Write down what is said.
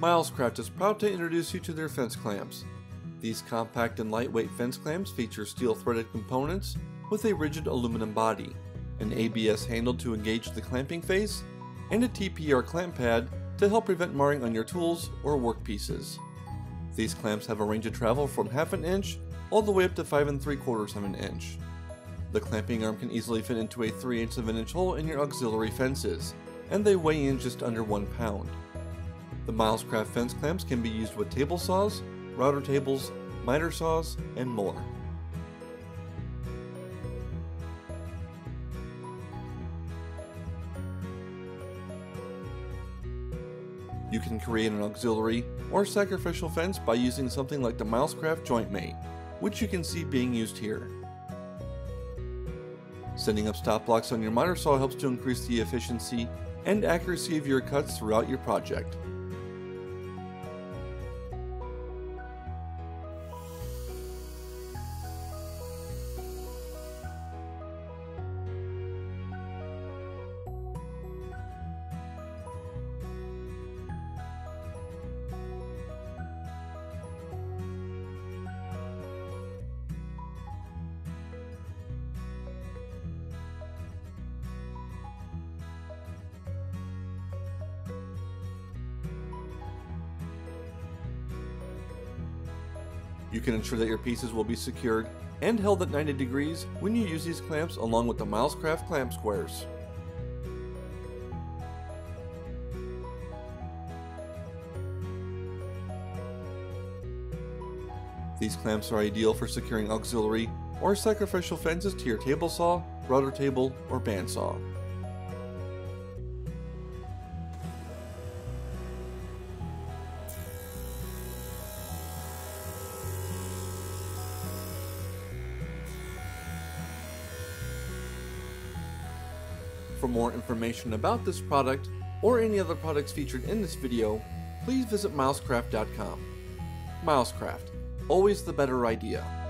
Milescraft is proud to introduce you to their fence clamps. These compact and lightweight fence clamps feature steel-threaded components with a rigid aluminum body, an ABS handle to engage the clamping face, and a TPR clamp pad to help prevent marring on your tools or workpieces. These clamps have a range of travel from ½ an inch all the way up to 5 3/4 of an inch. The clamping arm can easily fit into a 3/8 of an inch hole in your auxiliary fences, and they weigh in just under 1 pound. The Milescraft fence clamps can be used with table saws, router tables, miter saws, and more. You can create an auxiliary or sacrificial fence by using something like the Milescraft joint mate, which you can see being used here. Setting up stop blocks on your miter saw helps to increase the efficiency and accuracy of your cuts throughout your project. You can ensure that your pieces will be secured and held at 90 degrees when you use these clamps along with the Milescraft clamp squares. These clamps are ideal for securing auxiliary or sacrificial fences to your table saw, router table, or bandsaw. For more information about this product or any other products featured in this video, please visit milescraft.com. Milescraft, always the better idea.